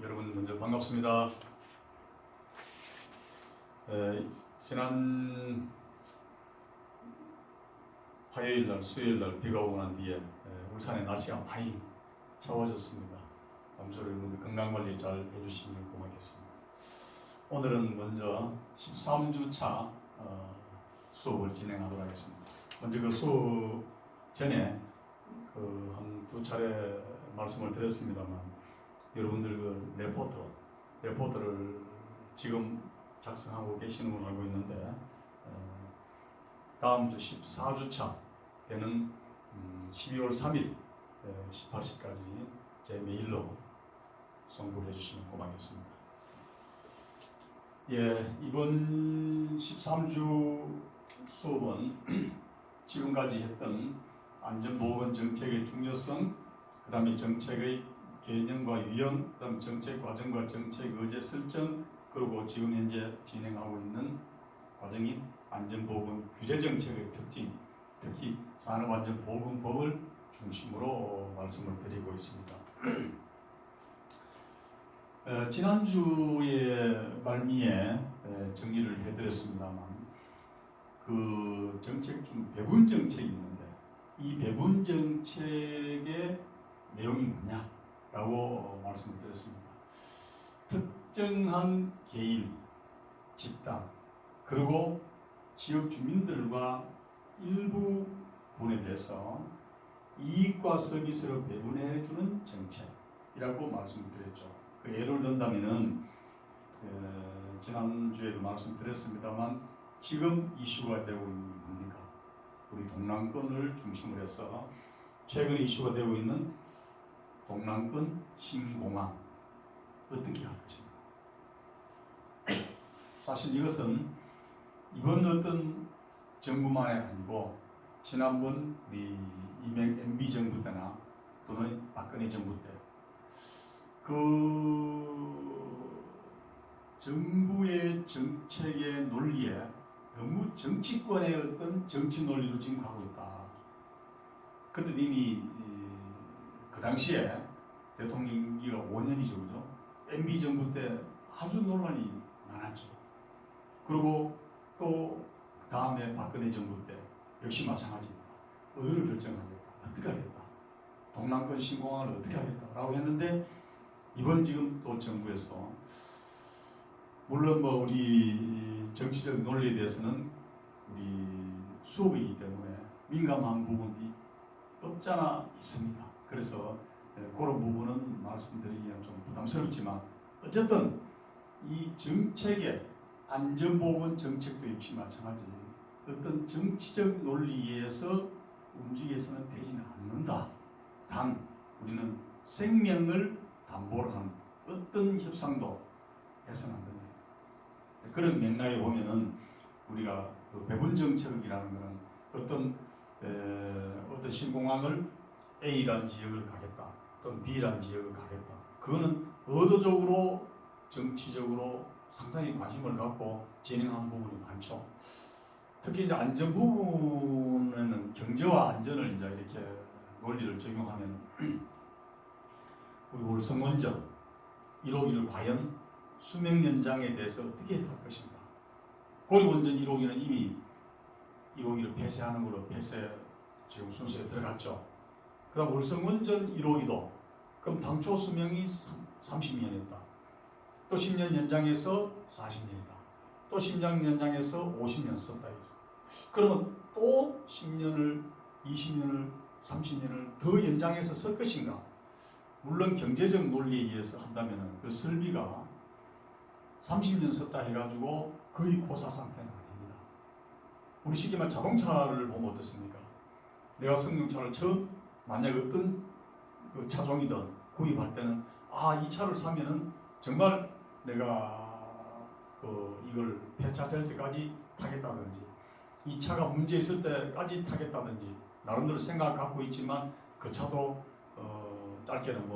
여러분 먼저 반갑습니다. 지난 화요일날, 수요일날 비가 오고 난 뒤에 울산의 날씨가 많이 차워졌습니다. 아무쪼록 여러분들 건강관리 잘 해주시면 고맙겠습니다. 오늘은 먼저 13주차 수업을 진행하도록 하겠습니다. 먼저 그 수업 전에 한2 차례 말씀을 드렸습니다만 여러분들 그 레포트를 지금 작성하고 계시는 걸 알고 있는데 다음 주 14주차 되는 12월 3일 18시까지 제 메일로 송부를 해주시면 고맙겠습니다. 이번 13주 수업은 지금까지 했던 안전보건 정책의 중요성, 그 다음에 정책의 개념과 유형, 그 다음 정책 과정과 정책 의제 설정, 그리고 지금 현재 진행하고 있는 과정인 안전보건 규제 정책의 특징, 특히 산업안전보건법을 중심으로 말씀을 드리고 있습니다. 지난주에 말미에 정리를 해드렸습니다만 그 정책 중 배분 정책이 있는데 이 배분 정책의 내용이 뭐냐라고 말씀을 드렸습니다. 특정한 개인, 집단, 그리고 지역 주민들과 일부 부분에 대해서 이익과 서비스를 배분해주는 정책이라고 말씀드렸죠. 그 예를 든다면은 지난주에도 말씀드렸습니다만 지금 이슈가 되고 있는 겁니까? 우리 동남권을 중심으로 해서 최근에 이슈가 되고 있는 동남권 신공항 어떻게 할 것인가? 사실 이것은 이번 어떤 정부만이 아니고 지난번 우리 MB 정부 때나 또는 박근혜 정부 때 그 정부의 정책의 논리에 너무 정치권의 어떤 정치 논리로 지금 가고 있다. 그때 이미 그 당시에 대통령 임기가 5년이죠, 그죠? MB 정부 때 아주 논란이 많았죠. 그리고 또 다음에 박근혜 정부 때 역시 마찬가지입니다. 어디를 결정하겠다, 어떻게 하겠다, 동남권 신공항을 어떻게 하겠다라고 했는데 이번 지금 또 정부에서 물론 뭐 우리 정치적 논리에 대해서는 우리 수업이기 때문에 민감한 부분이 없잖아 있습니다. 그래서 그런 부분은 말씀드리기는 좀 부담스럽지만 어쨌든 이 정책의 안전보건 정책도 역시 마찬가지 어떤 정치적 논리에서 움직여서는 되지는 않는다. 단 우리는 생명을 담보로 한 어떤 협상도 해서는 안 됩니다. 그런 맥락에 보면은 우리가 그 배분 정책이라는 것은 어떤 신공항을 A라는 지역을 가겠다, 또는 B라는 지역을 가겠다. 그거는 의도적으로 정치적으로 상당히 관심을 갖고 진행한 부분이 많죠. 특히 이제 안전 부분에는 경제와 안전을 이제 이렇게 논리를 적용하면 우리 월성원전 1호기를 과연 수명 연장에 대해서 어떻게 할 것인가? 고리원전 1호기는 이미 1호기를 폐쇄하는 걸로 폐쇄 지금 순서에 들어갔죠. 그다음 월성원전 1호기도 그럼 당초 수명이 30년이었다. 또 10년 연장해서 40년이다. 또 10년 연장해서 50년 썼다. 그러면 또 10년을, 20년을, 30년을 더 연장해서 쓸 것인가? 물론 경제적 논리에 의해서 한다면 그 설비가 30년 썼다 해가지고 거의 고사 상태는 아닙니다. 우리 쉽게 말 자동차를 보면 어떻습니까? 내가 승용차를 처음 만약 어떤 그 차종이든 구입할 때는 이 차를 사면은 정말 내가 이걸 폐차될 때까지 타겠다든지 이 차가 문제 있을 때까지 타겠다든지 나름대로 생각 갖고 있지만 그 차도 짧게는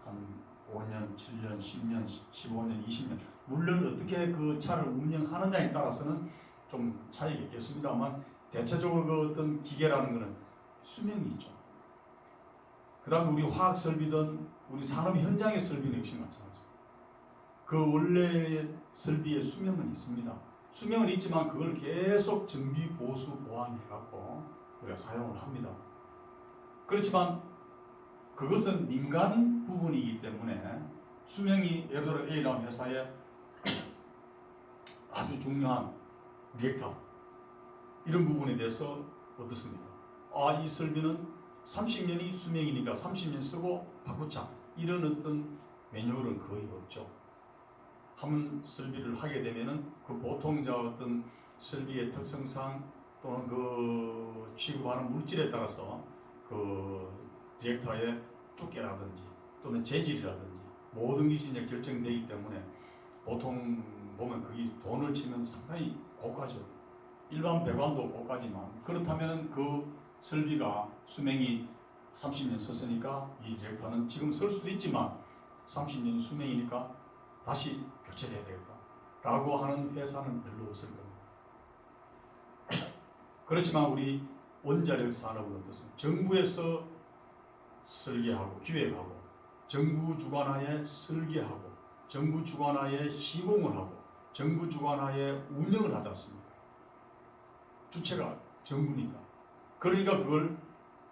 한 5년, 7년, 10년, 15년, 20년 물론 어떻게 그 차를 운영하느냐에 따라서는 좀 차이가 있겠습니다만 대체적으로 그 어떤 기계라는 것은 수명이 있죠. 그 다음에 우리 화학 설비든 우리 산업 현장의 설비는 역시 마찬가지죠. 그 원래 설비의 수명은 있습니다. 수명은 있지만 그걸 계속 정비, 보수, 보완해갖고 우리가 사용을 합니다. 그렇지만 그것은 민간 부분이기 때문에 수명이 예를 들어 A라는 회사에 아주 중요한 리액터 이런 부분에 대해서 어떻습니까? 이 설비는 30년이 수명이니까 30년 쓰고 바꾸자 이런 어떤 매뉴얼은 거의 없죠. 한 설비를 하게 되면은 그 보통 어떤 설비의 특성상 또는 그 취급하는 물질에 따라서 그 리액터의 두께라든지 또는 재질이라든지 모든 것이 이제 결정되기 때문에 보통 보면 그게 돈을 치면 상당히 고가죠. 일반 배관도 고가지만 그렇다면 그 설비가 수명이 30년 썼으니까 이 리액터는 지금 쓸 수도 있지만 30년 수명이니까 다시 교체해야 되겠다 라고 하는 회사는 별로 없을 겁니다. 그렇지만 우리 원자력 산업은 어떻습니까? 정부에서 설계하고 기획하고 정부 주관하에 설계하고 정부 주관하에 시공을 하고 정부 주관하에 운영을 하지 않습니까? 주체가 정부니까. 그러니까 그걸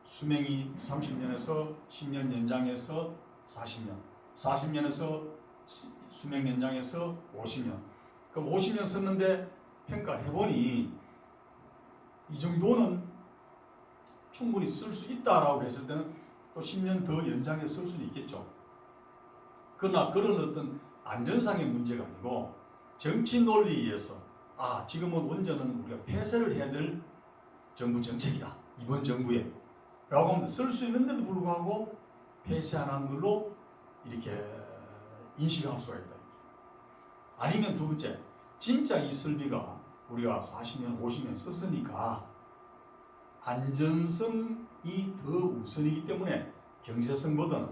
수명이 30년에서 10년 연장해서 40년, 40년에서 수명 연장해서 50년. 그럼 50년 썼는데 평가를 해보니 이 정도는 충분히 쓸 수 있다라고 했을 때는 또 10년 더 연장해서 쓸 수는 있겠죠. 그러나 그런 어떤 안전상의 문제가 아니고 정치 논리에 의해서 지금은 원전은 우리가 폐쇄를 해야 될 정부 정책이다. 이번 정부에 라고 하면 쓸 수 있는데도 불구하고 폐쇄 안 한 걸로 이렇게 인식할 수가 있다. 아니면 두 번째, 진짜 이 설비가 우리가 40년, 50년 썼으니까 안전성이 더 우선이기 때문에 경제성보다는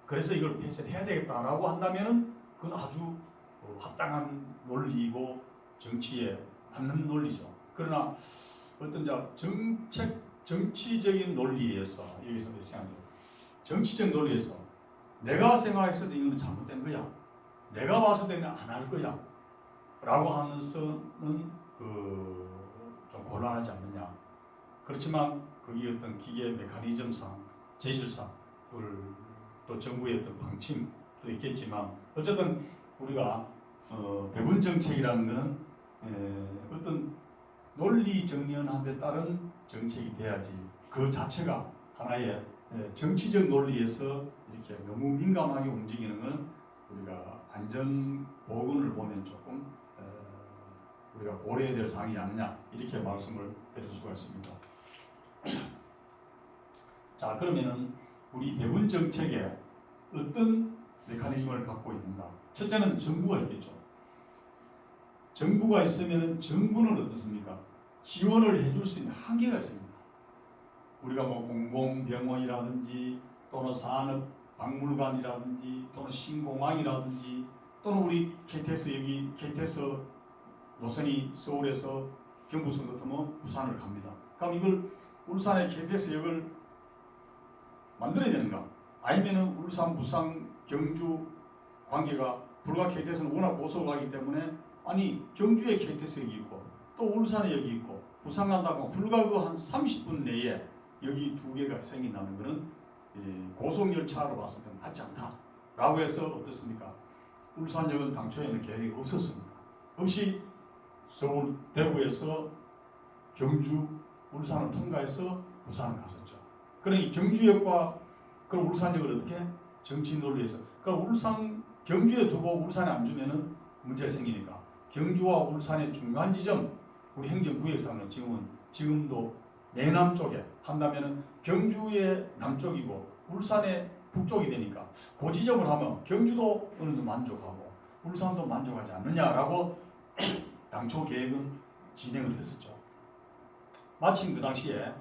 그래서 이걸 폐쇄해야 되겠다라고 한다면은 그건 아주 합당한 논리이고 정치에 맞는 논리죠. 그러나 어떤 정치적인 논리에 의해서 여기서 정치적 논리에서 내가 생각했을 때 이건 잘못된 거야. 내가 봤을 때는 안 할 거야. 라고 하면서는 좀 곤란하지 않느냐. 그렇지만 그게 어떤 기계 메커니즘상, 재질상, 또 정부의 어떤 방침도 있겠지만 어쨌든 우리가 배분 정책이라는 것은 어떤 논리 정연한 데 따른 정책이 돼야지 그 자체가 하나의 정치적 논리에서 이렇게 너무 민감하게 움직이는 건 우리가 안전 보건을 보면 조금 우리가 고려해야 될 사항이지 않느냐 이렇게 말씀을 해줄 수가 있습니다. 자, 그러면은 우리 배분 정책에 어떤 메커니즘을 갖고 있는가? 첫째는 정부가 있겠죠. 정부가 있으면 정부는 어떻습니까? 지원을 해줄 수 있는 한계가 있습니다. 우리가 공공병원이라든지 또는 산업박물관이라든지 또는 신공항이라든지 또는 우리 KTX 노선이 서울에서 경부선 같으면 부산을 갑니다. 그럼 이걸 울산의 KTX역을 만들어야 되는가? 아니면은 울산, 부산, 경주 관계가 불과 KTX는 워낙 고속가기 때문에 경주에 KTX역이 있고 또 울산에 역이 있고 부산 간다고 불과 한 30분 내에 여기 두 개가 생긴다는 것은 고속열차로 봤을 때는 맞지 않다라고 해서 어떻습니까? 울산역은 당초에는 계획이 없었습니다. 없이 서울, 대구에서 경주, 울산을 통과해서 부산을 갔었죠. 그러니 경주역과 그럼 울산역을 어떻게? 정치 논리에서. 그러니까 경주에 두고 울산에 안 주면은 문제가 생기니까 경주와 울산의 중간 지점 우리 행정구역상은 지금도 내남 쪽에 한다면은 경주의 남쪽이고 울산의 북쪽이 되니까 그 지점을 하면 경주도 어느 정도 만족하고 울산도 만족하지 않느냐라고 당초 계획은 진행을 했었죠. 마침 그 당시에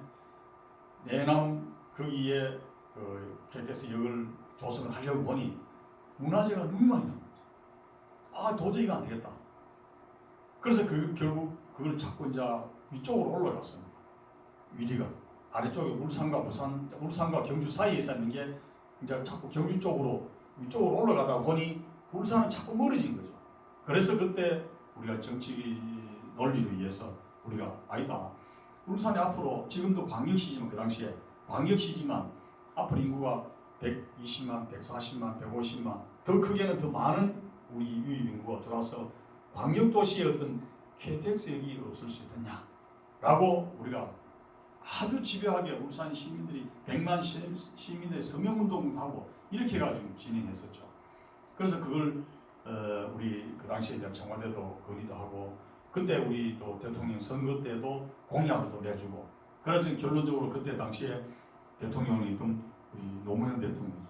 내남 거기에 KTX역을 조성을 하려고 보니 문화재가 너무 많이 나옵니다. 도저히가 안 되겠다. 그래서 결국 그걸 잡고 이제 위쪽으로 올라갔습니다. 위리가 아래쪽에 울산과 경주 사이에 있었는 게 이제 자꾸 경주 쪽으로 위쪽으로 올라가다 보니 울산은 자꾸 멀어진 거죠. 그래서 그때 우리가 정치 논리를 위해서 우리가 아니다. 울산이 앞으로 지금도 광역시지만 그 당시에 광역시지만 앞으로 인구가 120만, 140만, 150만 더 크게는 더 많은 우리 유입 인구가 들어와서 광역도시의 어떤 KTX역이 없을 수 있느냐라고 우리가 아주 집요하게 울산 시민들이 100만 시민의 서명운동하고 이렇게 해가지고 진행했었죠. 그래서 그걸 우리 그 당시에 이제 청와대도 건의도 하고 그때 우리 또 대통령 선거 때도 공약도 내주고 그래서 결론적으로 그때 당시에 대통령이던 우리 노무현 대통령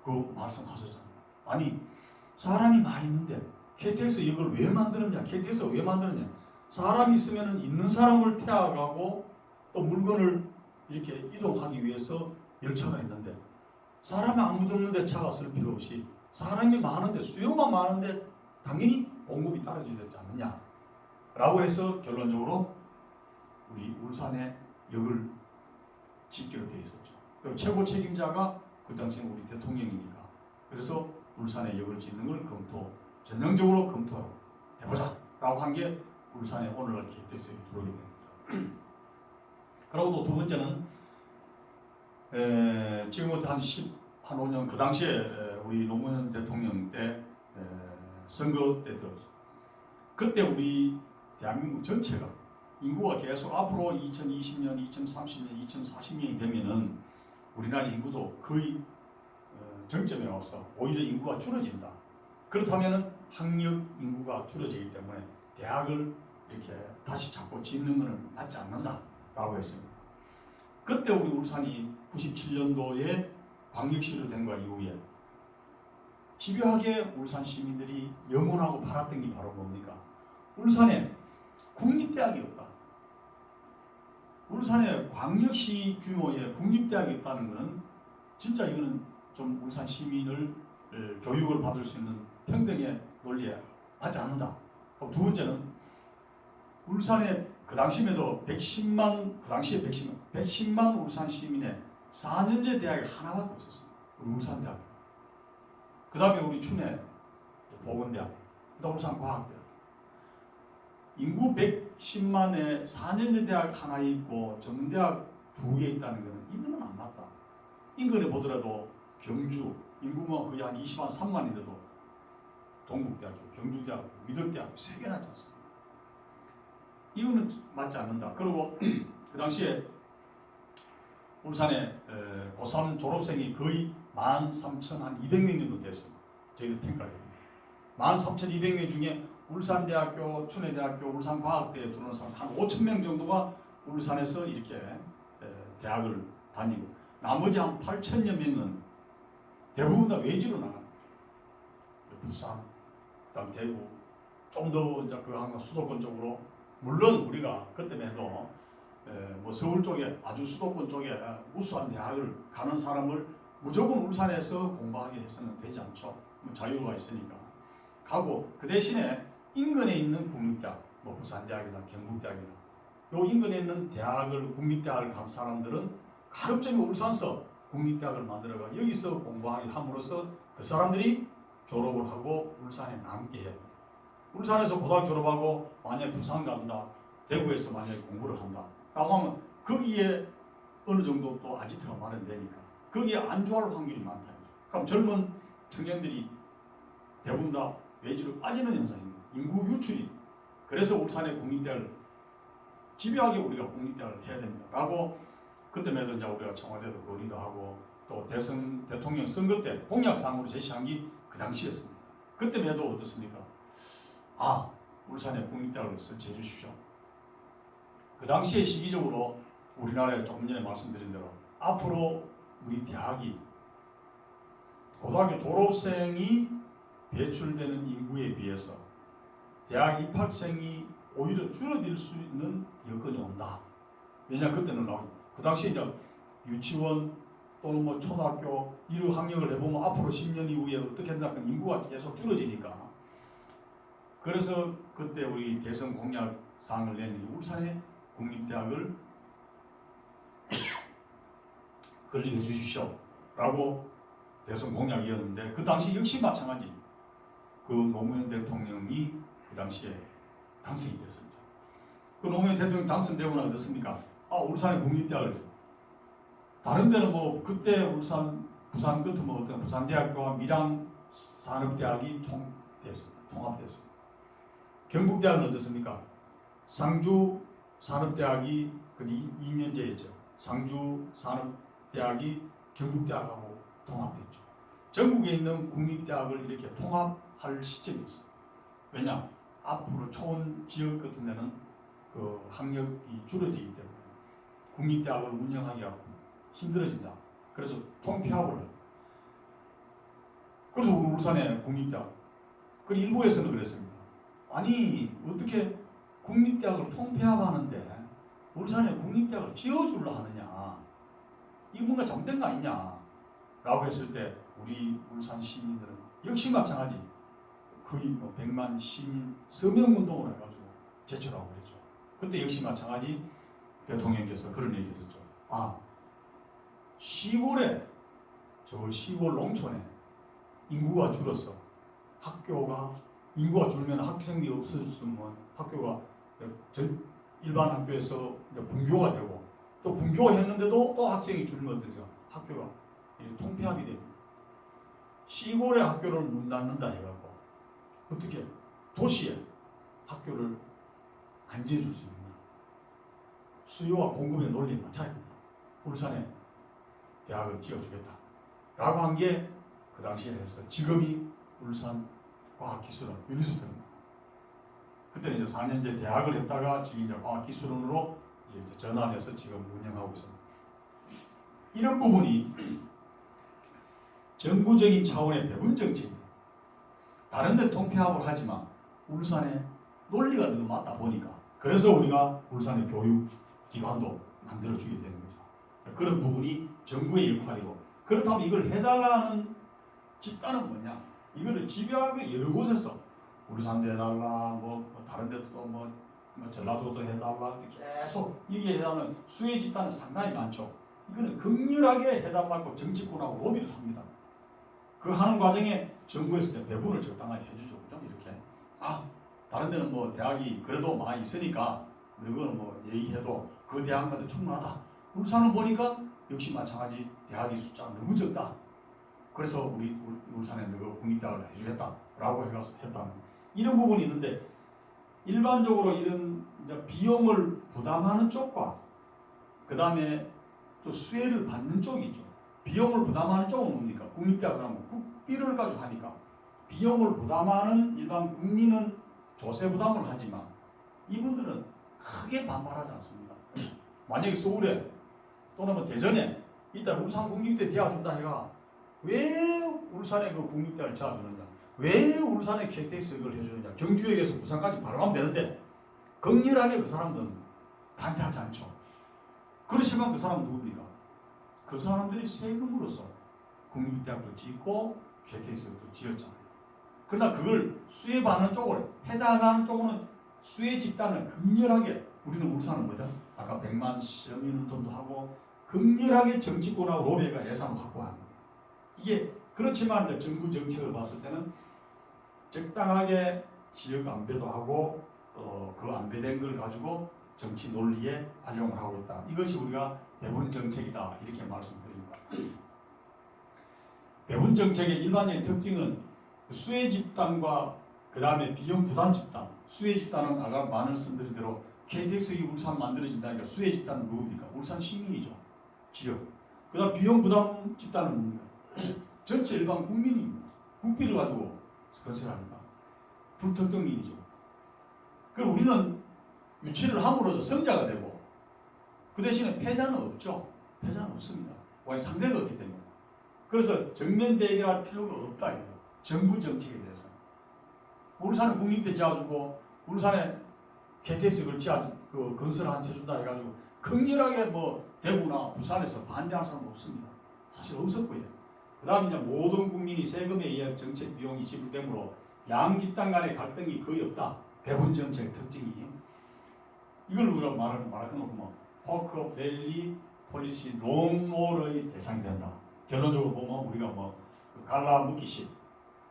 그 말씀하셨잖아요. 아니 사람이 많이 있는데 KTX 역을 왜 만드느냐? KTX가 왜 만드느냐? 사람이 있으면 있는 사람을 태워가고 또 물건을 이렇게 이동하기 위해서 열차가 있는데 사람이 아무도 없는데 차가 쓸 필요 없이 사람이 많은데 수요가 많은데 당연히 공급이 떨어지지 않느냐 라고 해서 결론적으로 우리 울산에 역을 짓기로 되어 있었죠. 그리고 최고 책임자가 그 당시에 우리 대통령이니까 그래서 울산에 역을 짓는 걸 전형적으로 검토해보자 라고 한 게 울산에 오늘날 KTX에 들어오게 된 거죠. 그리고 또 두 번째는 지금부터 한 5년 그 당시에 우리 노무현 대통령 때 선거 때도 그때 우리 대한민국 전체가 인구가 계속 앞으로 2020년, 2030년, 2040년이 되면은 우리나라 인구도 거의 정점에 와서 오히려 인구가 줄어진다. 그렇다면은 학력 인구가 줄어지기 때문에 대학을 이렇게 다시 자꾸 짓는 것은 맞지 않는다라고 했습니다. 그때 우리 울산이 97년도에 광역시로 된 거 이후에 집요하게 울산 시민들이 염원하고 바랐던 게 바로 뭡니까? 울산에 국립대학이 없다. 울산에 광역시 규모의 국립대학이 있다는 것은 진짜 이거는 좀 울산 시민을 교육을 받을 수 있는 평등의 논리에 맞지 않는다. 두 번째는 울산에 그 당시에도 110만 그 당시에 110만 울산 시민의 4년제 대학이 하나밖에 없었어요. 우리 울산대학. 그 다음에 우리 춘해 보건대학, 그 다음 울산과학대학. 인구 110만에 4년제 대학 하나 있고 전문대학 2개 있다는 것은 이거는 안 맞다. 인근에 보더라도 경주 인구가 거의 한 20만 3만인데도 동국대학교, 경주대학교, 위덕대학교 3개나 있지 않습니까? 이거는 맞지 않는다. 그리고 그 당시에 울산에 고3 졸업생이 거의 13,200명 정도 됐습니다. 저희들 평가에 13,200명 중에 울산대학교, 춘해대학교, 울산과학대에 들어오는 사람 한 5,000명 정도가 울산에서 이렇게 대학을 다니고 나머지 한 8,000여 명은 대부분 다 외지로 나갑니다. 부산, 그다음 대구, 좀 더 이제 그 한국 수도권 쪽으로 물론 우리가 그때만 해도 뭐 서울 쪽에 아주 수도권 쪽에 우수한 대학을 가는 사람을 무조건 울산에서 공부하게 해서는 되지 않죠. 뭐 자유가 있으니까 가고 그 대신에 인근에 있는 국립대학, 뭐 부산대학이나 경북대학이나 요 인근에 있는 대학을 국립대학을 간 사람들은 가급적이 울산서 국립대학을 만들어가 여기서 공부하게 함으로써 그 사람들이 졸업을 하고 울산에 남게 해야 됩니다. 울산에서 고등학교 졸업하고 만약에 부산 간다, 대구에서 만약에 공부를 한다 라고 하면 거기에 어느 정도 또 아지트가 마련되니까 거기에 안주할 확률이 많다. 그럼 젊은 청년들이 대부분 다 외지로 빠지는 현상입니다. 인구 유출이. 그래서 울산의 국립대학을 집요하게 우리가 국립대학을 해야 됩니다. 라고 그때마다 이제 우리가 청와대도 건의도 하고 또 대통령 선거 때 공약사항으로 제시한 게 그 당시였습니다. 그때만 해도 어떻습니까? 울산에 국립대학을 설치해 주십시오. 그 당시에 시기적으로 우리나라에 조금 전에 말씀드린 대로 앞으로 우리 대학이 고등학교 졸업생이 배출되는 인구에 비해서 대학 입학생이 오히려 줄어들 수 있는 여건이 온다. 왜냐하면 그때는 그 당시에 이제 유치원 또는 뭐 초등학교 1학년을 해보면 앞으로 10년 이후에 어떻게 한다면 인구가 계속 줄어지니까 그래서 그때 우리 대선 공약 사항을 낸 울산의 국립대학을 건립해 주십시오 라고 대선 공약이었는데 그 당시 역시 마찬가지 그 노무현 대통령이 그 당시에 당선이 됐습니다. 그 노무현 대통령 당선되고 나서 어떻습니까? 울산에 국립대학을 다른 데는 뭐 그때 울산 부산 같은 뭐 어떤 부산대학교와 밀양산업대학이 통합됐습니다. 경북대학은 어떻습니까? 상주산업대학이 그 2년제였죠. 상주산업대학이 경북대학하고 통합됐죠. 전국에 있는 국립대학을 이렇게 통합할 시점이었어요. 왜냐? 앞으로 초원 지역 같은 데는 그 학력이 줄어들기 때문에 국립대학을 운영하기가 힘들어진다. 그래서 통폐합을 해요. 그래서 우리 울산에 국립대학, 그 일부에서는 그랬습니다. 아니 어떻게 국립대학을 통폐합하는데 울산에 국립대학을 지어주려 하느냐, 이 뭔가 잘못된 거 아니냐 라고 했을 때 우리 울산 시민들은 역시 마찬가지 거의 뭐 100만 시민 서명운동을 해가지고 제출하고 그랬죠. 그때 역시 마찬가지 대통령께서 그런 얘기 했었죠. 시골에, 저 시골 농촌에 인구가 줄어서 인구가 줄면 학생이 없어지면 학교가 일반 학교에서 분교가 되고, 또 분교가 했는데도 또 학생이 줄면 어떠죠? 학교가 통폐합이 됩니다. 시골의 학교를 문 닫는다 해갖고 어떻게 도시에 학교를 안 지어줄 수 있느냐? 수요와 공급의 논리에 맞춰야 된다. 울산에 대학을 지어주겠다 라고 한 게 그 당시에 해서 지금이 울산과학기술원 유니스트입니다. 그때는 이제 4년제 대학을 했다가 지금 이제 과학기술원으로 이제 전환해서 지금 운영하고 있습니다. 이런 부분이 정부적인 차원의 배분 정책입니다. 다른 데 통폐합을 하지만 울산의 논리가 너무 맞다 보니까, 그래서 우리가 울산의 교육기관도 만들어주게 되는 거죠. 그런 부분이 정부의 역할이고, 그렇다면 이걸 해달라는 집단은 뭐냐? 이거를 집요하게 여러 곳에서 울산도 해달라, 뭐 다른 데도 뭐 전라도도 해달라, 계속 이게 해달라는 수혜 집단은 상당히 많죠. 이거는 극렬하게 해달라고 정치권하고 로비를 합니다. 그 하는 과정에 정부에서 배분을 적당하게 해주죠. 그죠? 이렇게. 다른 데는 뭐 대학이 그래도 많이 있으니까 이거는 뭐 얘기해도 그 대학마다 충분하다. 울산을 보니까 역시 마찬가지 대학의 숫자가 너무 적다. 그래서 우리 울산에 너가 국립대학을 해주겠다라고 했다. 이런 부분이 있는데, 일반적으로 이런 이제 비용을 부담하는 쪽과 그 다음에 또 수혜를 받는 쪽이 있죠. 비용을 부담하는 쪽은 뭡니까? 국립대학을 하면 국비를 가지고 하니까 비용을 부담하는 일반 국민은 조세 부담을 하지만 이분들은 크게 반발하지 않습니다. 만약에 서울에 또는 뭐 대전에 이따 울산 국립대 대학 준다 해가 왜 울산에 그 국립대학을 지어주느냐, 왜 울산에 KTX 이걸 해주느냐, 경주역에서 부산까지 바로 가면 되는데 극렬하게 그 사람들은 반대하지 않죠. 그렇지만 그 사람은 누굽니까? 그 사람들이 세금으로서 국립대학도 짓고 KTX도 지었잖아요. 그러나 그걸 수혜받는 쪽으로, 해당하는 쪽으로는 수혜 집단을 극렬하게, 우리는 울산은 뭐죠? 아까 100만 시민운동도 하고 극렬하게 정치권하고 로비가 예산을 확보합니다. 이게 그렇지만 이제 정부 정책을 봤을 때는 적당하게 지역 안배도 하고 그 안배된 걸 가지고 정치 논리에 활용을 하고 있다. 이것이 우리가 배분 정책이다 이렇게 말씀드립니다. 배분 정책의 일반적인 특징은 수혜 집단과 그 다음에 비용 부담 집단. 수혜 집단은 아까 말씀드린 대로 KTX 울산 만들어진다니까 수혜 집단은 누굽니까? 울산 시민이죠. 지역. 그 다음 비용 부담 집단은 뭡니까? 전체 일반 국민입니다. 국비를 가지고 건설합니다. 불특정인이죠. 그럼 우리는 유치를 함으로써 성자가 되고 그 대신에 패자는 없죠. 패자는 없습니다. 왜? 상대가 없기 때문에. 그래서 정면 대결할 필요가 없다 이거. 정부 정책에 대해서. 울산에 국립대 지어주고 울산에 KTX를 건설한테 준다 해가지고 극렬하게 뭐 대구나 부산에서 반대할 사람은 없습니다. 사실 없었고요. 그 다음 이제 모든 국민이 세금에 의해 정책 비용이 지불되므로 양 집단 간의 갈등이 거의 없다. 배분 정책의 특징이. 이걸 우리가 말해놓고 포크 밸리 폴리시 롱몰의 대상이 된다. 결론적으로 보면 우리가 갈라 묶기식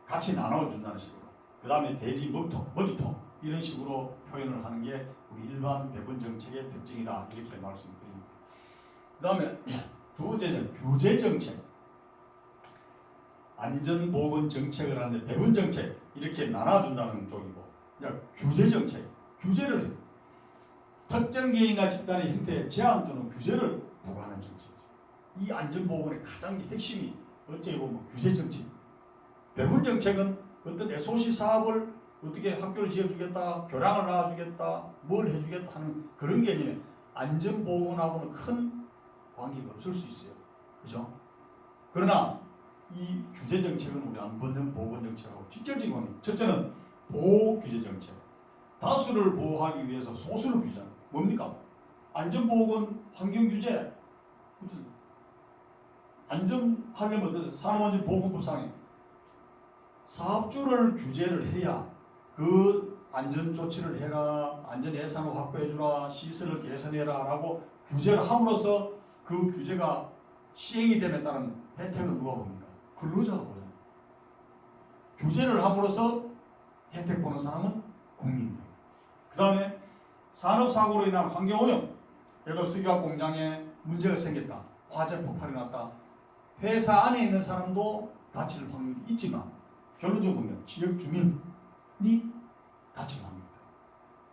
같이 나눠준다는 식으로 그 다음에 대지, 먹이통 이런 식으로 표현을 하는 게 우리 일반 배분 정책의 특징이다 이렇게 말씀드립니다. 그 다음에 두 번째는 규제 정책. 안전보건 정책을 하는데 배분 정책 이렇게 나눠준다는 쪽이고, 규제 정책, 규제를 해요. 특정 개인이나 집단의 형태에 제한 또는 규제를 부과하는 정책이죠. 이 안전보건의 가장 핵심이 어찌 보면 규제 정책. 배분 정책은 어떤 SOC 사업을 어떻게 학교를 지어주겠다, 교량을 낳아주겠다, 뭘 해주겠다 하는 그런 개념에 안전보건하고는 큰 관계가 없을 수 있어요. 그죠? 그러나 이 규제 정책은 우리 안전보건 정책하고 직접적인 관계. 첫째는 보호 규제 정책. 다수를 보호하기 위해서 소수를 규제하는. 뭡니까? 안전보건 환경규제. 안전하려면 어떤 산업안전보건법상에 사업주를 규제를 해야 그 안전조치를 해라, 안전예산을 확보해주라, 시설을 개선해라 라고 규제를 함으로써 그 규제가 시행이 됨에 따른 혜택은 누가 봅니까? 근로자가 보잖아요. 규제를 함으로써 혜택 보는 사람은 국민이에요. 그 다음에 산업사고로 인한 환경오염. 예를 들어 석유화학 공장에 문제가 생겼다. 화재 폭발이 났다. 회사 안에 있는 사람도 다칠 확률이 있지만 결론적으로 보면 지역 주민이 다칠 확률입니다.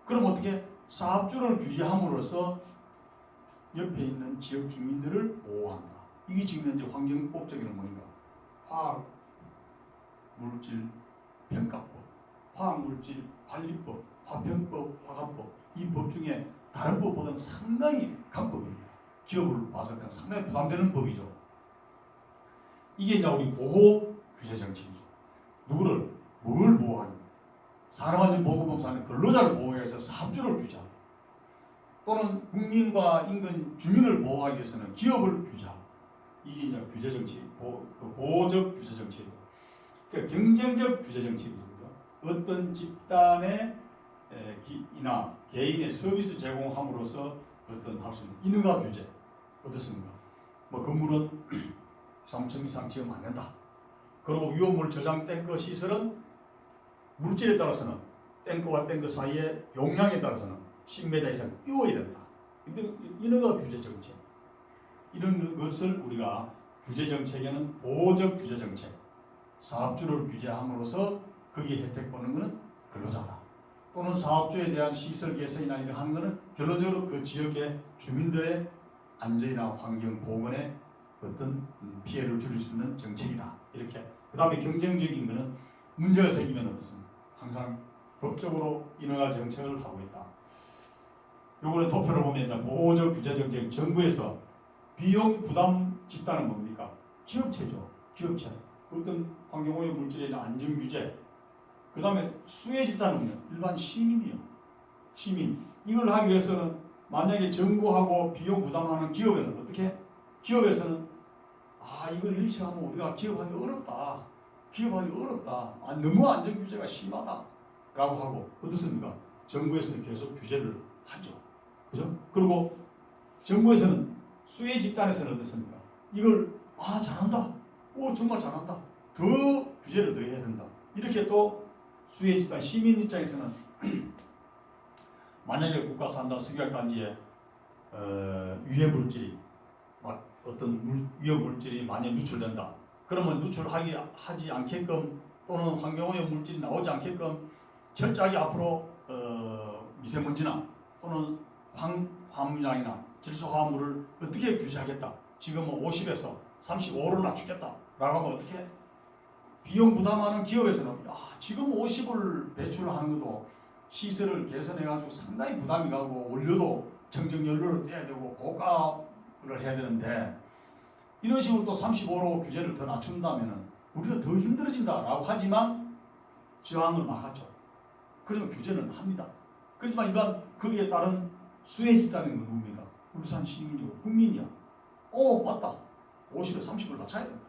그럼 어떻게? 사업주를 규제함으로써 옆에 있는 지역 주민들을 보호한다. 이게 지금 현재 환경법적인 뭔가? 화학물질 평가법, 화학물질 관리법, 화평법, 화가법. 이 법 중에 다른 법보다는 상당히 강법입니다. 기업을 봐서 그냥 상당히 부담되는 법이죠. 이게 이제 우리 보호 규제 정책이죠. 누구를, 뭘 보호하냐? 산업안전보건법상에 근로자를 보호해서 사업주를 규제하고, 또는 국민과 인근 주민을 보호하기 위해서는 기업을 규제하고, 이게 이제 규제 정책, 보호적 규제 정책이고, 그러니까 경쟁적 규제 정책이죠. 어떤 집단의 이나 개인의 서비스 제공함으로써 어떤 할 수 있는 인허가 규제 어떻습니까? 뭐 건물은 3층 이상 지으면 안 된다. 그리고 위험물 저장 탱크 시설은 물질에 따라서는 탱크와 탱크 사이의 용량에 따라서는 10m 이상 띄워야 된다. 근데 인허가 규제 정책 이런 것을 우리가 규제 정책에는 보호적 규제 정책, 사업주를 규제함으로써 거기에 혜택 보는 것은 근로자다. 또는 사업주에 대한 시설 개선이나 이런 하는 것은 결론적으로 그 지역의 주민들의 안전이나 환경 보건에 어떤 피해를 줄일 수 있는 정책이다. 이렇게. 그 다음에 경쟁적인 것은 문제가 생기면 어떻습니까? 항상 법적으로 인허가 정책을 하고 있다. 요거는 도표를 보면 이제 보호적 규제 정책, 정부에서 비용 부담 집단은 뭡니까? 기업체죠. 기업체. 어떤 환경오염 물질에 대한 안전 규제. 그 다음에 수혜 집단은 일반 시민이요. 시민. 이걸 하기 위해서는 만약에 정부하고 비용 부담하는 기업에는 어떻게? 기업에서는 이걸 일시하면 우리가 기업하기 어렵다. 기업하기 어렵다. 너무 안전 규제가 심하다. 라고 하고 어떻습니까? 정부에서는 계속 규제를 하죠. 그죠? 그리고 정부에서는 수혜 집단에서는 어떻습니까? 이걸 잘한다. 정말 잘한다. 더 규제를 더 해야 된다. 이렇게 또 수혜 집단 시민 입장에서는 만약에 국가산다 석유화단지에 유해 물질이 어떤 위험 물질이 만약 누출된다. 그러면 누출하지 않게끔 또는 환경오염 물질이 나오지 않게끔 철저하게 앞으로 미세먼지나 또는 화물량이나 질소화합물을 어떻게 규제하겠다. 지금은 50에서 35로 낮추겠다. 라고 하면 어떻게? 비용 부담하는 기업에서는 지금 50을 배출하는 것도 시설을 개선해가지고 상당히 부담이 가고 원료도 정정연료를 떼야 되고 고가를 해야 되는데 이런 식으로 또 35로 규제를 더 낮춘다면 우리가 더 힘들어진다라고 하지만 저항을 막았죠. 그러면 규제는 합니다. 그렇지만 일반 거기에 따른 수혜 집단은 누굽니까? 울산 시민이고 국민이야. 맞다. 50에서 30을 낮춰야 된다.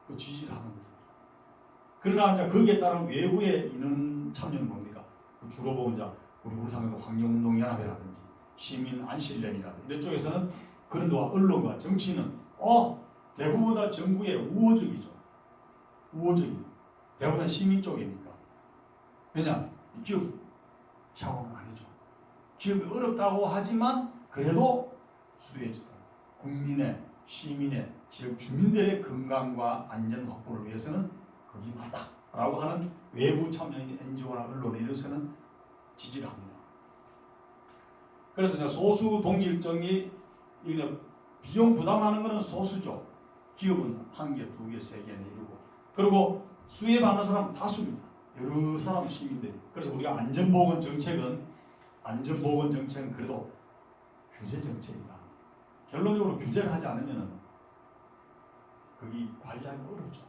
그 지지를 하는 거죠. 그러나 이제 거기에 따른 외부의 인원 참여는 뭡니까? 주로 보면 이제 우리 울산도 환경운동연합이라든지 시민안실련이라든지 이런 쪽에서는 그런 도와 언론과 정치는 대부분 다 정부의 우호적이죠. 우호적이. 대부분 시민 쪽이니까. 왜냐? 기업 샤워는 안 해줘. 기업이 어렵다고 하지만 그래도 수혜의 집단, 국민의, 시민의, 지역 주민들의 건강과 안전 확보를 위해서는 그게 맞다라고 하는 외부 참여인 NGO나 언론에 이르서는 지지를 합니다. 그래서 이제 소수 동일정이 비용 부담하는 것은 소수죠. 기업은 1개, 2개, 3개는 이루고, 그리고 수혜받는 사람은 다수입니다. 여러 사람 시민들이. 그래서 우리가 안전보건 정책은 그래도 규제 정책이다. 결론적으로 규제를 하지 않으면은 그게 관리하기 어렵죠.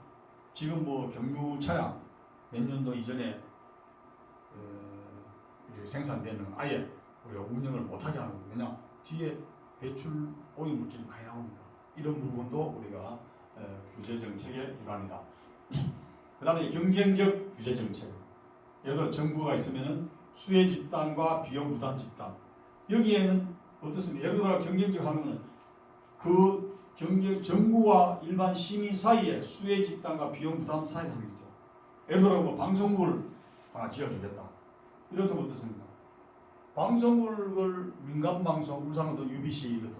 지금 뭐 경유 차량 몇 년도 이전에 생산되는 아예 우리가 운영을 못하게 하는 거예요. 왜냐? 뒤에 배출 오염 물질이 많이 나옵니다. 이런 부분도 우리가 규제 정책의 일환이다. 그 다음에 경쟁적 규제 정책. 예를 들어 정부가 있으면은 수혜 집단과 비용 부담 집단. 여기에는 어떻습니까? 예를 들어 경쟁적 하면은 그 정부와 일반 시민 사이에 수혜 집단과 비용 부담 사이 하는 거죠. 예를 들어 뭐 방송국을 하나 지어주겠다. 이렇다면 어떻습니까? 방송국을 민간방송, 울산 같은 UBC 같은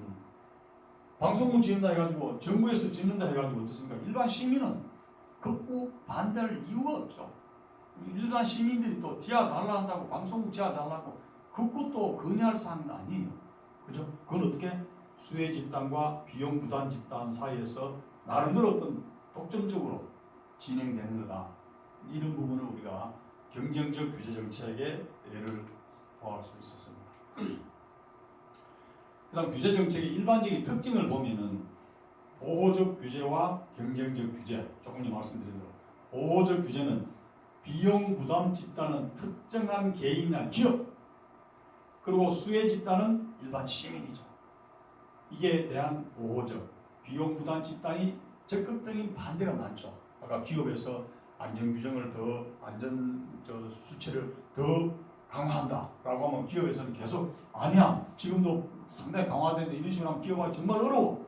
방송국 짓는다 해가지고 정부에서 짓는다 해가지고 어떻습니까? 일반 시민은 극구 반대할 이유가 없죠. 일반 시민들이 또 지하 달라 한다고 방송국 지하 달라고 극구 또 건의할 사항은 아니에요. 그죠? 그건 어떻게 수혜 집단과 비용 부담 집단 사이에서 나름대로 어떤 독점적으로 진행되는 거다. 이런 부분을 우리가 경쟁적 규제 정책의 예를 보할 수 있었습니다. 그다음 규제 정책의 일반적인 특징을 보면은 보호적 규제와 경쟁적 규제, 조금 전에 말씀드린 대로 보호적 규제는 비용 부담 집단은 특정한 개인이나 기업, 그리고 수혜 집단은 일반 시민이죠. 이게 대한 보호적, 비용 부담 집단이 적극적인 반대가 많죠. 아까 기업에서 안전 규정을 더 수치를 더 강화한다라고 하면 기업에서는 계속 아니야, 지금도 상당히 강화되는데 이런 식으로 하면 기업하기 정말 어려워.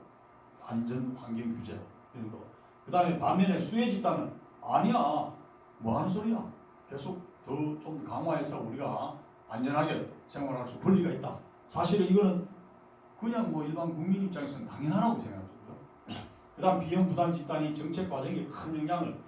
안전 환경 규제 이런 거. 그 다음에 반면에 수혜 집단은 아니야, 뭐 하는 소리야, 계속 더 좀 강화해서 우리가 안전하게 생활할 수 권리가 있다. 사실은 이거는 그냥 뭐 일반 국민 입장에서는 당연하다고 생각하고요. 그 다음 비용 부담 집단이 정책 과정에 큰 영향을,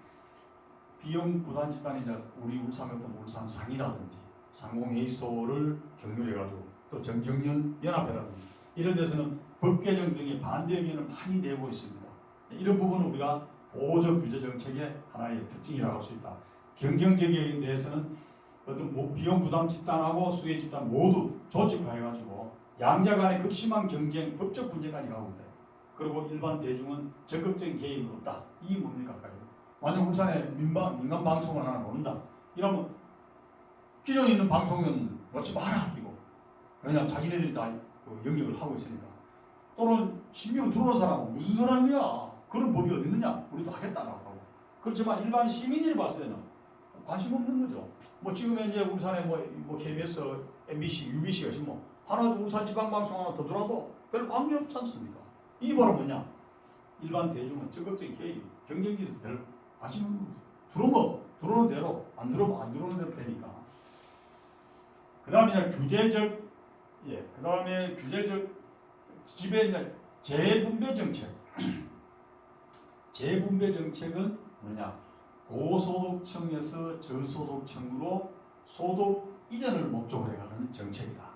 비용 부담 집단이 이제 우리 울산 같은 울산상이라든지 상공회의소를 경유해가지고 또 정경련 연합회라든지 이런 데서는 법 개정 등의 반대 의견을 많이 내고 있습니다. 이런 부분은 우리가 보호적 규제 정책의 하나의 특징이라고 할 수 있다. 경쟁적인 데에서는 어떤 비용 부담 집단하고 수혜 집단 모두 조직화해가지고 양자 간의 극심한 경쟁, 법적 분쟁까지 가고 있다. 그리고 일반 대중은 적극적인 개입이 없다. 이게 뭡니까? 만약 울산에 민간 방송을 하나 놓는다. 이러면 기존에 있는 방송은 놓지 마라. 이거. 왜냐하면 자기네들이 다 영역을 하고 있으니까. 또는 신규로 들어온 사람은 무슨 소리 하는 거야? 그런 법이 어디 있느냐? 우리도 하겠다라고 하고. 그렇지만 일반 시민들이 봤을 때는 관심 없는 거죠. 뭐 지금 이제 울산에 뭐 KBS, MBC, UBC가 지금 뭐 하나 울산 지방방송 하나 더 들어와도 별 관계 없지 않습니까? 이게 바로 뭐냐? 일반 대중은 적극적인 개입, 경쟁에서 별 관심 없는 거죠. 들어오는 대로, 안 들어오는 대로 되니까. 그 다음에 규제적 집에 이제 재분배 정책. 재분배 정책은 뭐냐? 고소득층에서 저소득층으로 소득 이전을 목적으로 해가는 정책이다.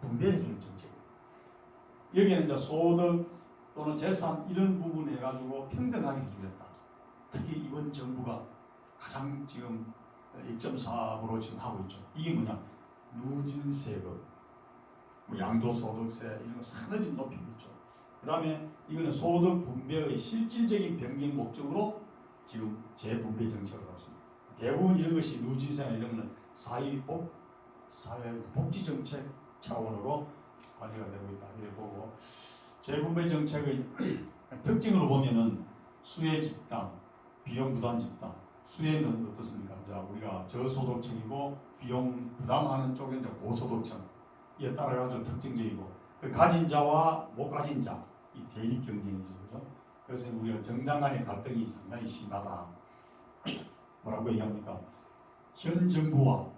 분배해주는 정책. 여기에는 이제 소득 또는 재산 이런 부분에 해가지고 평등하게 해주겠다. 특히 이번 정부가 가장 지금 1.4으로 지금 하고 있죠. 이게 뭐냐? 누진세금, 양도소득세 이런 거 상당히 좀 높이고 있죠. 그 다음에 이거는 소득 분배의 실질적인 변경 목적으로 지금 재분배 정책을 하고 있습니다. 대부분 이런 것이 누진세나 이런 거는 사회복지 정책 차원으로 관리가 되고 있다. 이렇게 보고, 재분배 정책의 특징으로 보면은 수혜 집단, 비용 부담 집단. 수혜는 어떻습니까? 우리가 저소득층이고 비용 부담하는 쪽은 이제 고소득층. 이에 따라 가지고 특징적이고, 가진 자와 못 가진 자, 이 대립 경쟁이죠, 그죠? 그래서 우리가 정당 간의 갈등이 상당히 심하다. 뭐라고 얘기합니까? 현 정부와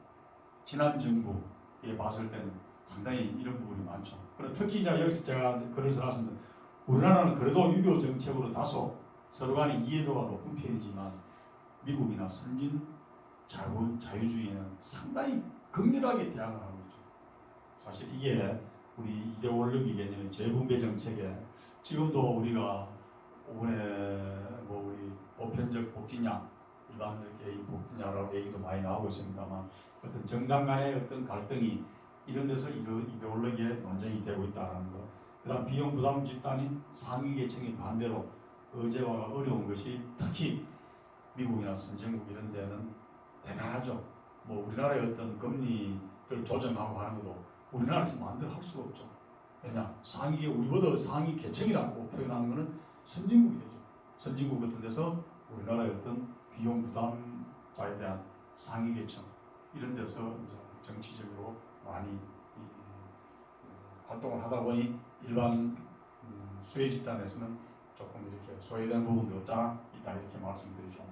지난 정부에 봤을 때는 상당히 이런 부분이 많죠. 그리고 특히 이제 여기서 제가 글을 써놨습니다. 우리나라는 그래도 유교 정책으로 다소 서로 간의 이해도가 높은 편이지만 미국이나 선진 자유주의에는 상당히 극렬하게 대항을 하고 있죠. 사실 이게 우리 이데올로기 개념의 재분배 정책에 지금도 우리가 이번에 뭐 우리 보편적 복지냐 일반적 복지냐라고 얘기도 많이 나오고 있습니다만 어떤 정당 간의 어떤 갈등이 이런 데서 이데올로기에 논쟁이 되고 있다는 것. 그다음 비용 부담 집단인 상위 계층의 반대로 의제화가 어려운 것이 특히 미국이나 선진국 이런 데는 대단하죠. 뭐 우리나라의 어떤 금리를 조정하고 하는 것도 우리나라에서 마음대로 할 수가 없죠. 왜냐? 우리보다 상위 계층이라고 표현하는 것은 선진국이 되죠. 선진국 같은 데서 우리나라의 어떤 비용 부담자에 대한 상위 계층 이런 데서 이제 정치적으로 많이 활동을 하다 보니 일반 수혜 집단에서는 조금 이렇게 소외된 부분도 없잖아 있다 이렇게 말씀드리죠.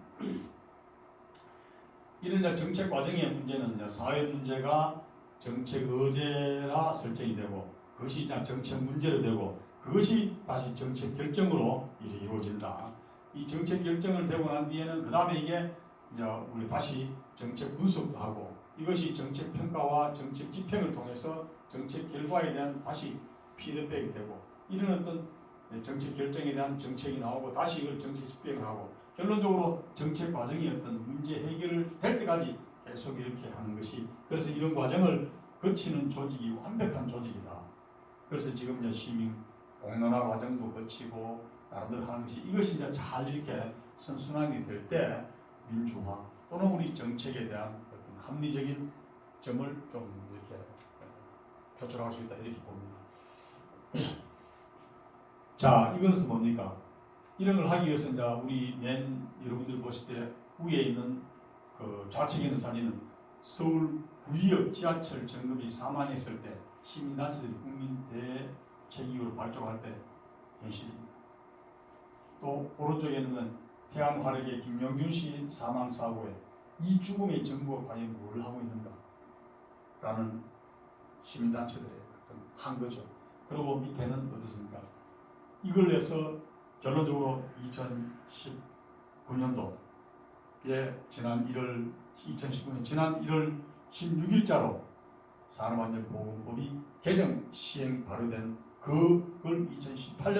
이런 정책 과정의 문제는 사회 문제가 정책 의제라 설정이 되고 그것이 정책 문제로 되고 그것이 다시 정책 결정으로 이루어진다. 이 정책 결정을 되고 난 뒤에는 그 다음에 이게 이제 우리 다시 정책 분석도 하고 이것이 정책 평가와 정책 집행을 통해서 정책 결과에 대한 다시 피드백이 되고 이런 어떤 정책 결정에 대한 정책이 나오고 다시 이걸 정책 집행을 하고 결론적으로 정책 과정이 어떤 문제 해결을 될 때까지 계속 이렇게 하는 것이 그래서 이런 과정을 거치는 조직이 완벽한 조직이다. 그래서 지금 이제 시민 공론화 과정도 거치고 나름대로 하는 것이 이것이 이제 잘 이렇게 선순환이 될 때 민주화 또는 우리 정책에 대한 어떤 합리적인 점을 좀 이렇게 표출할 수 있다 이렇게 봅니다. 자, 이것은 뭡니까? 이런 걸 하기 위해서 이제 우리 여러분들 보실 때 위에 있는 그 좌측에 있는 사진은 서울 구의역 지하철 점검이 사망했을 때 시민단체들이 국민 대책위로 발족할 때 현실입니다. 또 오른쪽에 있는 태안 화력의 김용균 씨 사망 사고에 이 죽음의 정부가 과연 뭘 하고 있는가 라는 시민단체들의 어떤 한 거죠. 그리고 밑에는 어떻습니까? 이걸 해서 결론적으로 2019년도에 지난 1월 16일자로 산업안전보건법이 개정 시행 발효된 그걸 2018년